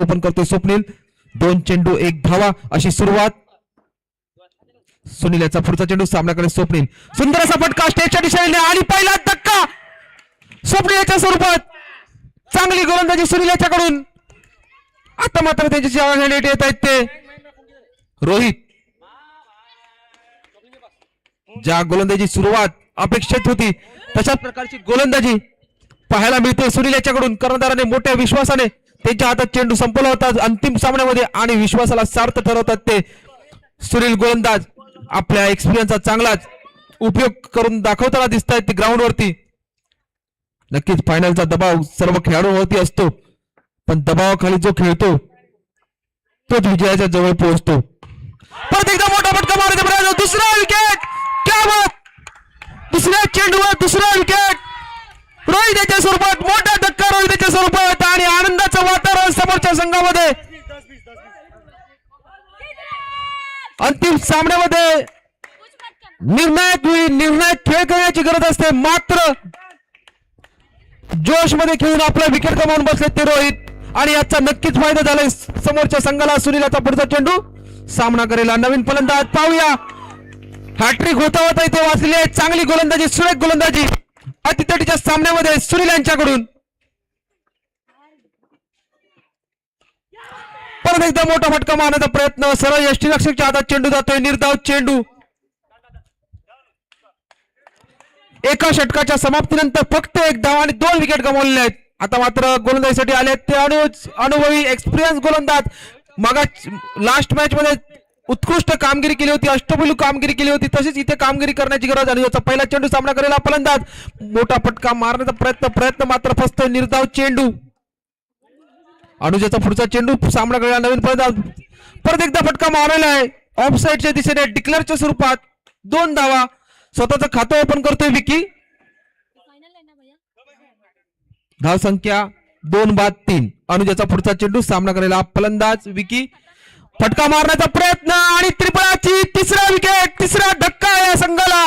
Open करतोय स्वप्नील. 2 चेंडू 1 धावा अशी सुरुवात. सुनील याचा पुढचा चेंडू सामन्याकडे. स्वप्नील सुंदर असा फटका स्टेजच्या दिशेने आणि पहिला धक्का स्वप्नील याच्या स्वरूपात. चांगली गोलंदाजी सुनील याच्याकडून. आता मात्र त्यांच्याशी येत आहेत ते रोहित. ज्या गोलंदाजी सुरुवात अपेक्षित होती तशाच प्रकारची गोलंदाजी पाहायला मिळते सुनील याच्याकडून. कर्णधाराने मोठ्या विश्वासाने त्यांच्या हातात चेंडू संपवला होता अंतिम सामन्यामध्ये आणि विश्वासाला सार्थ ठरवतात ते सुनील गोलंदाज. आपल्या एक्सपिरियन्सचा चांगलाच उपयोग करून दाखवताना दिसत आहेत ते ग्राउंड वरती. नक्कीच फायनलचा दबाव सर्व खेळाडूंवरती असतो पण दबावाखाली जो खेळतो तोच विजयाच्या जवळ पोहोचतो. परत एकदा मोठा फटका मारत दुसरा विकेट. क्या बात. दुसऱ्या चेंडूवर दुसरा विकेट. रोहित याच्या स्वरूपात मोठा धक्का रोहित याच्या स्वरूपात आणि आनंदाचं वातावरण समोरच्या संघामध्ये. अंतिम सामन्यामध्ये निर्णायक खेळ करण्याची गरज असते मात्र जोश मध्ये खेळून आपला विकेट गमावून बसले ते रोहित आणि याचा नक्कीच फायदा झालाय समोरच्या संघाला. सुनील याचा पुढचा चेंडू सामना करेल नवीन फलंदाज. पाहूया हॅट्रिक होता इथे वाचलेली आहे. चांगली गोलंदाजी सुरेख गोलंदाजी अतितटीच्या सामन्यामध्ये सुनील यांच्याकडून. परत एकदा मोठा फटका मारण्याचा प्रयत्न. सरळ यष्टीरक्षकच्या हातात चेंडू जातोय. निर्धाव चेंडू. एका षटकाच्या समाप्तीनंतर फक्त 1 धाव आणि 2 विकेट गमावलेले आहेत. आता मात्र गोलंदाजीसाठी आले ते अनुभवी एक्सपिरियन्स गोलंदाज. मागा लास्ट मॅच मध्ये उत्कृष्ट कामगिरी केली होती. अष्टपैलू कामगिरी केली होती तशीच इथे कामगिरी करण्याची गरज आणि याचा पहिला चेंडू सामना करेल फलंदाज. मोठा फटका मारण्याचा प्रयत्न मात्र फसतोय. निर्धाव चेंडू. अनुजाचा पुढचा चेंडू सामना करेल नवीन फलंदाज. परत एकदा फटका मारलेला आहे ऑफ साईडच्या दिशेने डिक्लेअरच्या स्वरूपात. 2 धावा. स्वतःचं खातं ओपन करतोय विकी. धाव संख्या 2-3. अनुजाचा पुढचा चेंडू सामना करेला फलंदाज विकी. फटका मारण्याचा प्रयत्न आणि त्रिफळाची तिसरा विकेट. तिसरा धक्का या संघाला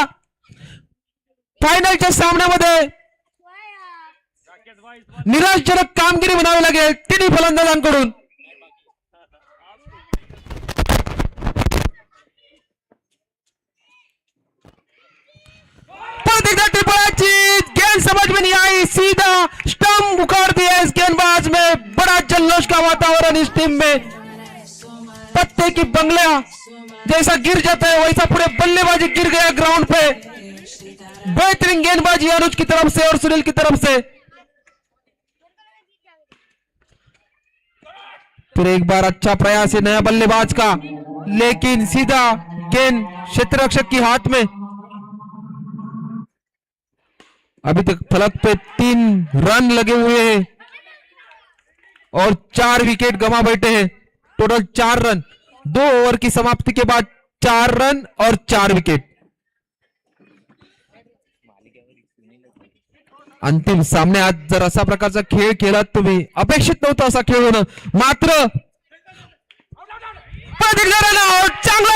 फायनलच्या सामन्यामध्ये. निराशजनक कामगिरी म्हणावी लागेल तिन्ही फलंदाजांकडून. परत एकदा त्रिफळाची गेंद समझ में नहीं आई. सीधा स्टंप उखाड़ दिया इस गेंदबाज में. बड़ा जल्लोष का वातावरण इस टीम में. पत्ते की बंगला जैसा गिर जाता है वैसा पूरे बल्लेबाजी गिर गया ग्राउंड पे. बेहतरीन गेंदबाजी अनुज की तरफ से और सुनील की तरफ से. फिर एक बार अच्छा प्रयास है नया बल्लेबाज का लेकिन सीधा गेंद क्षेत्ररक्षक की हाथ में. अभी तक फलक पे 3 रन लगे हुए हैं और 4 विकेट गंवा बैठे हैं. टोटल 4 रन 2 ओवर की समाप्ति के बाद 4 रन और 4 विकेट. अंतिम सामन्यात जर असा प्रकारचा खेळ केलात तुम्ही अपेक्षित नव्हतं असा खेळ होणं मात्र चांगला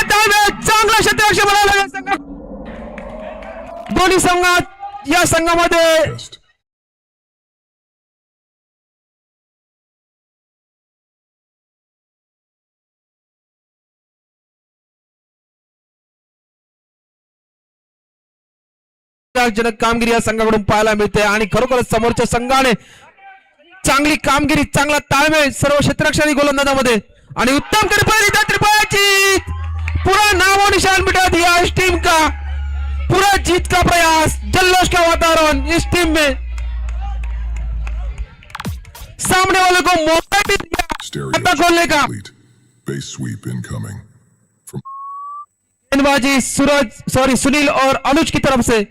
चांगला क्षेत्ररक्षक बनावला दोन्ही संघात. या संघामध्ये जनक कामगिरी या संघाकडून पाहायला मिळते आणि खरोखरच समोरच्या संघाने चांगली कामगिरी चांगला ताळमेळ सर्व क्षेत्ररक्षक गोलंदाजामध्ये आणि उत्तम त्रिफळाची पूरा नामो निशान मिटा दिया इस टीम का. पूरा जीत का प्रयास जल्लोष का वातावरण इस टीम में. सामने वाले को मौका भी दिया खोलने का. गेंदबाजी सुनील और अनुज की तरफ से.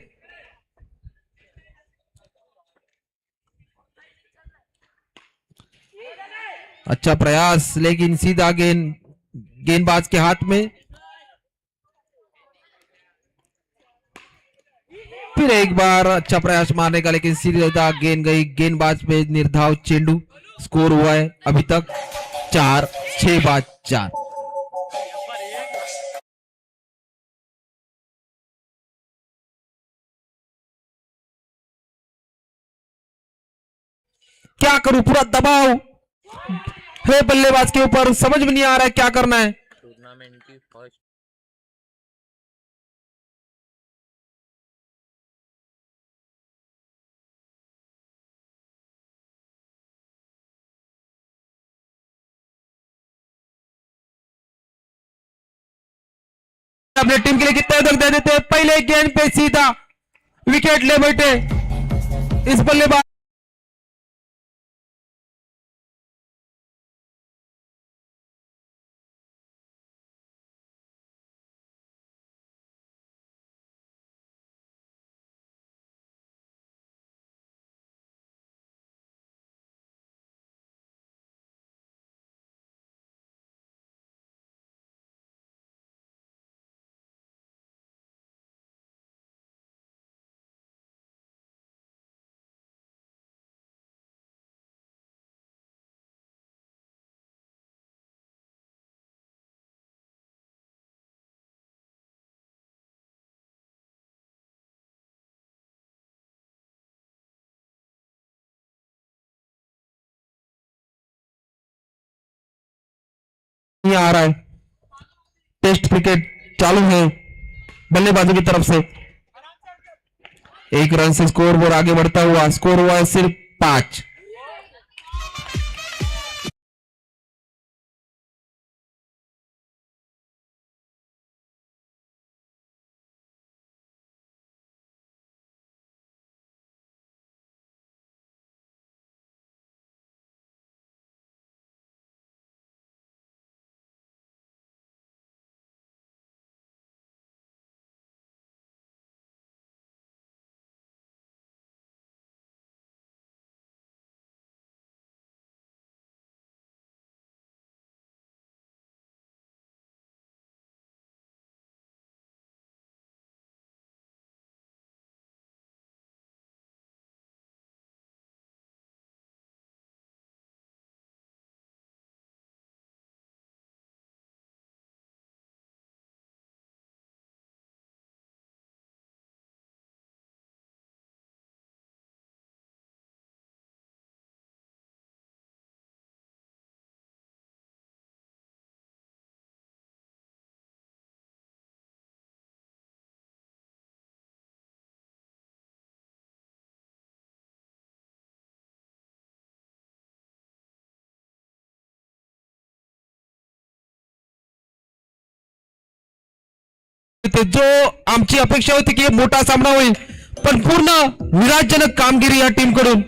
अच्छा प्रयास लेकिन सीधा गेंदबाज के हाथ में. फिर एक बार अच्छा प्रयास मारने का लेकिन सीधा गेंद गई गेंदबाज पे. निर्धाव चेंडू. स्कोर हुआ है अभी तक 4-6-4. क्या करूं पूरा दबाव है बल्लेबाज के ऊपर, समझ में नहीं आ रहा है क्या करना है। टूर्नामेंट की फर्स्ट अपने टीम के लिए कितना तक दे देते हैं। पहले गेंद पे सीधा विकेट ले बैठे इस बल्लेबाज। आ रहा है, टेस्ट क्रिकेट चालू है बल्लेबाजों की तरफ से। एक रन से स्कोर बोर्ड आगे बढ़ता हुआ, स्कोर हुआ है सिर्फ 5। जो आमची अपेक्षा होती की मोठा सामना होईल, पण पूर्ण निराशजनक कामगिरी या टीम कडून।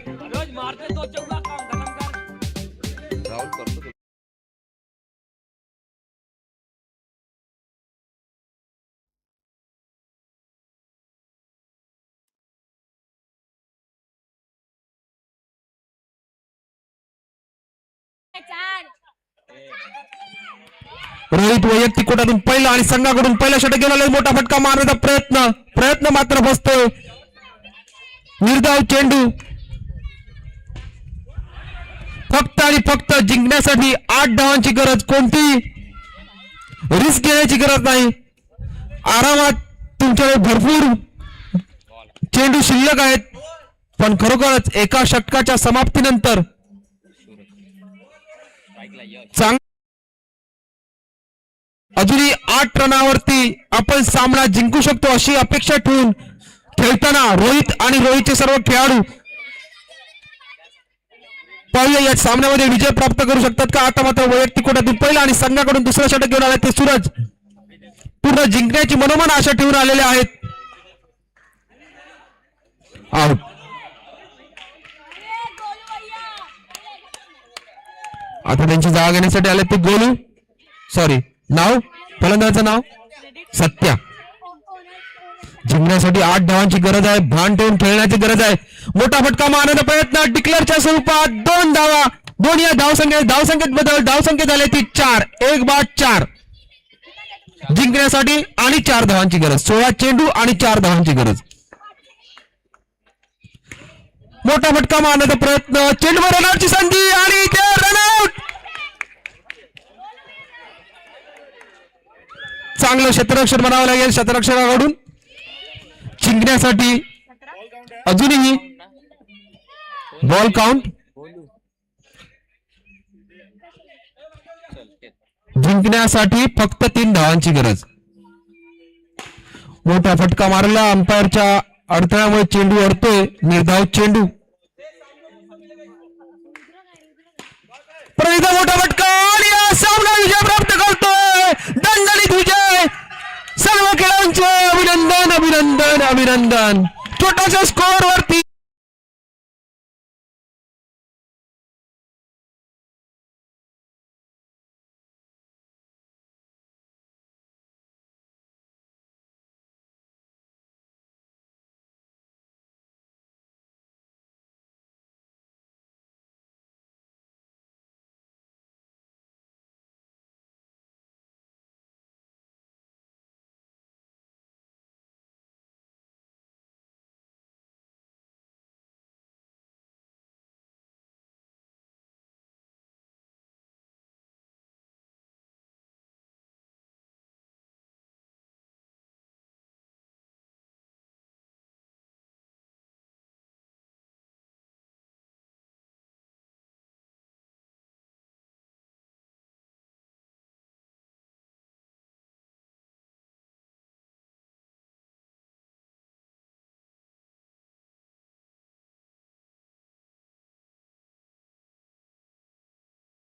रोहित वैयक्तिक कोटातून पहिला आणि संघाकडून पहिला षटक घेऊन आले, मोठा फटका मारण्याचा प्रयत्न मात्र बसतोय। निर्धाव चेंडू, फक्त आणि फक्त जिंकण्यासाठी 8 धावांची गरज, कोणती रिस्क घेण्याची गरज नाही। आरामात तुमच्याकडे भरपूर चेंडू शिल्लक आहेत, पण खरोखरच एका षटकाच्या समाप्तीनंतर अजूनही 8 रनावरती आपण सामना जिंकू शकतो अशी अपेक्षा ठेवून खेळताना रोहित आणि रोहितचे सर्व खेळाडू पाहूया या सामन्यामध्ये विजय प्राप्त करू शकतात का। आता मात्र वैयक्तिक कोट्यातून पहिला आणि संघाकडून दुसरा षटक घेऊन आले ते सूरज पूर्ण जिंकण्याची मनोमन आशा ठेवून आलेले आहेत। आउट। आता त्यांची जागा घेण्यासाठी आले ते गोलू, सॉरी नाव फलंदाजाचं नाव सत्या। जिंकण्यासाठी 8 धावांची गरज आहे, भान ठेवून खेळण्याची गरज आहे। मोठा फटका मारण्याचा प्रयत्न, डिक्लेअरच्या स्वरूपात 2 धावा, 2 या धावसंख्येत बदल, धावसंख्या झाली ती 4, 1 बाद 4। जिंकण्यासाठी आणि 4 धावांची गरज, 16 चेंडू आणि 4 धावांची गरज। मोठा फटका मारण्याचा प्रयत्न, चेंडूवर रनआउटची संधी आणि ते रनआउट। चांगलं क्षेत्ररक्षण बनावं लागेल क्षेत्ररक्षकाकडून जिंकण्यासाठी। अजूनही बॉल काउंट जिंकण्यासाठी फक्त 3 धावांची गरज. मोठा फटका मारला अंपायरच्या अडथळ्यामुळे चेंडू अडतोय. निर्धाव चेंडू. परत मोठा फटका आणि हा सामना विजय प्राप्त करतोय. दणदणीत विजय. सर्व खेळाडूंचे अभिनंदन अभिनंदन अभिनंदन. छोट्याशा स्कोअर वरती